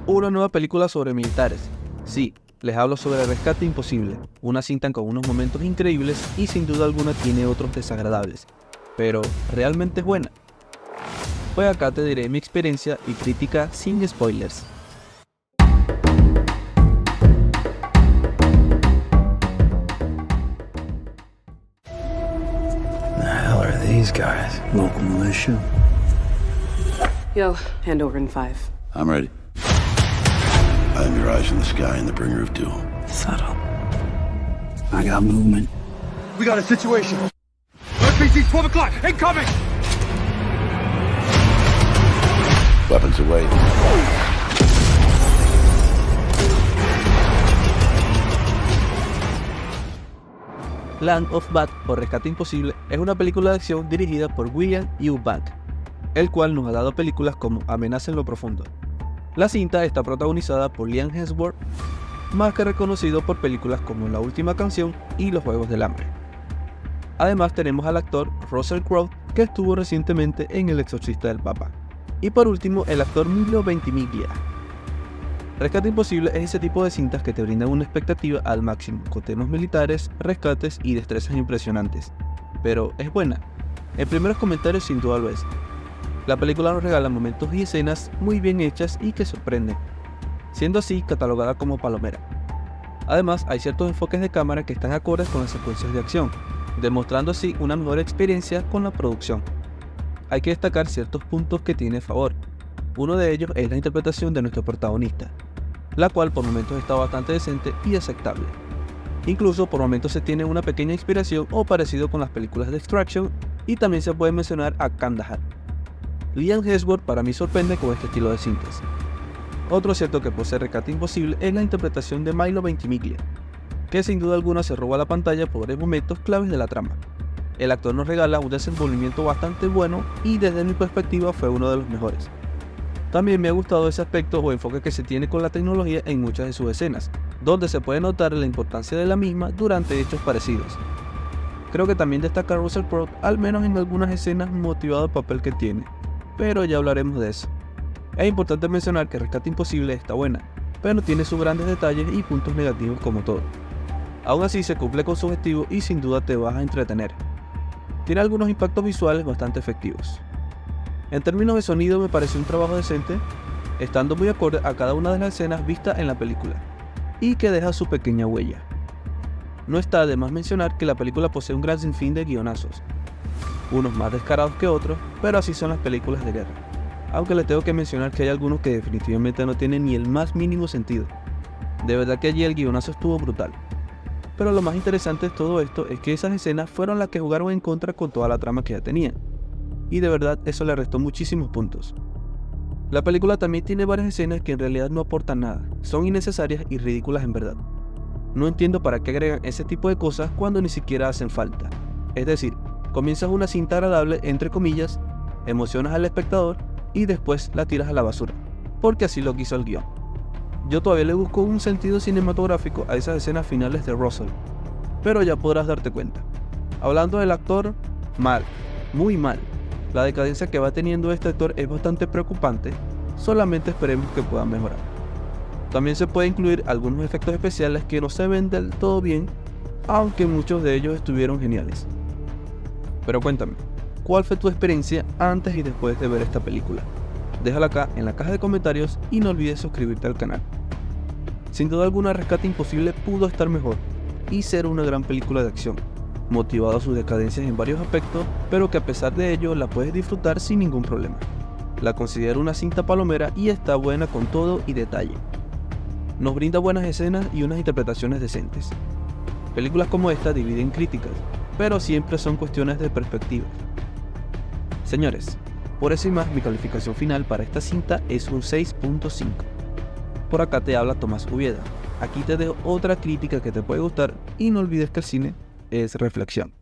Una nueva película sobre militares. Sí, les hablo sobre Rescate Imposible, una cinta con unos momentos increíbles y sin duda alguna tiene otros desagradables. Pero, ¿realmente es buena? Pues acá te diré mi experiencia y crítica sin spoilers. The hell are these guys? Local militia. Yo, hand over in 5. I'm ready. I am your eyes in the sky and the bringer of doom. Subtle. I got movement. We got a situation. RPC's 12 o'clock. Incoming! Weapons away. Land of Bad o Rescate Imposible es una película de acción dirigida por William Eubank, el cual nos ha dado películas como Amenaza en lo Profundo. La cinta está protagonizada por Liam Hemsworth, más que reconocido por películas como La Última Canción y Los Juegos del Hambre. Además tenemos al actor Russell Crowe, que estuvo recientemente en El Exorcista del Papa. Y por último, el actor Milo Ventimiglia. Rescate Imposible es ese tipo de cintas que te brindan una expectativa al máximo, con temas militares, rescates y destrezas impresionantes. Pero, ¿es buena? En primeros comentarios sin duda lo es. La película nos regala momentos y escenas muy bien hechas y que sorprenden, siendo así catalogada como palomera. Además, hay ciertos enfoques de cámara que están acordes con las secuencias de acción, demostrando así una mejor experiencia con la producción. Hay que destacar ciertos puntos que tiene a favor. Uno de ellos es la interpretación de nuestro protagonista, la cual por momentos está bastante decente y aceptable. Incluso por momentos se tiene una pequeña inspiración o parecido con las películas de Extraction, y también se puede mencionar a Kandahar. Liam Hemsworth para mí sorprende con este estilo de cintas. Otro acierto que posee Rescate Imposible es la interpretación de Milo Ventimiglia, que sin duda alguna se roba la pantalla por varios momentos claves de la trama. El actor nos regala un desenvolvimiento bastante bueno y desde mi perspectiva fue uno de los mejores. También me ha gustado ese aspecto o enfoque que se tiene con la tecnología en muchas de sus escenas, donde se puede notar la importancia de la misma durante hechos parecidos. Creo que también destaca Russell Crowe, al menos en algunas escenas, motivado el papel que tiene, pero ya hablaremos de eso. Es importante mencionar que Rescate Imposible está buena, pero tiene sus grandes detalles y puntos negativos como todo. Aún así se cumple con su objetivo y sin duda te vas a entretener. Tiene algunos impactos visuales bastante efectivos. En términos de sonido me pareció un trabajo decente, estando muy acorde a cada una de las escenas vistas en la película, y que deja su pequeña huella. No está de más mencionar que la película posee un gran sinfín de guionazos, unos más descarados que otros, pero así son las películas de guerra, aunque les tengo que mencionar que hay algunos que definitivamente no tienen ni el más mínimo sentido. De verdad que allí el guionazo estuvo brutal. Pero lo más interesante de todo esto es que esas escenas fueron las que jugaron en contra con toda la trama que ya tenían, y de verdad eso le restó muchísimos puntos. La película también tiene varias escenas que en realidad no aportan nada, son innecesarias y ridículas en verdad. No entiendo para qué agregan ese tipo de cosas cuando ni siquiera hacen falta. Es decir, comienzas una cinta agradable, entre comillas, emocionas al espectador y después la tiras a la basura, porque así lo quiso el guión. Yo todavía le busco un sentido cinematográfico a esas escenas finales de Russell, pero ya podrás darte cuenta. Hablando del actor, mal, muy mal. La decadencia que va teniendo este actor es bastante preocupante, solamente esperemos que puedan mejorar. También se puede incluir algunos efectos especiales que no se ven del todo bien, aunque muchos de ellos estuvieron geniales. Pero cuéntame, ¿cuál fue tu experiencia antes y después de ver esta película? Déjala acá en la caja de comentarios y no olvides suscribirte al canal. Sin duda alguna, Rescate Imposible pudo estar mejor y ser una gran película de acción, motivado a sus decadencias en varios aspectos, pero que a pesar de ello la puedes disfrutar sin ningún problema. La considero una cinta palomera y está buena con todo y detalle. Nos brinda buenas escenas y unas interpretaciones decentes. Películas como esta dividen críticas, pero siempre son cuestiones de perspectiva. Señores, por eso y más mi calificación final para esta cinta es un 6.5. Por acá te habla Tomás Ubieda. Aquí te dejo otra crítica que te puede gustar y no olvides que el cine es reflexión.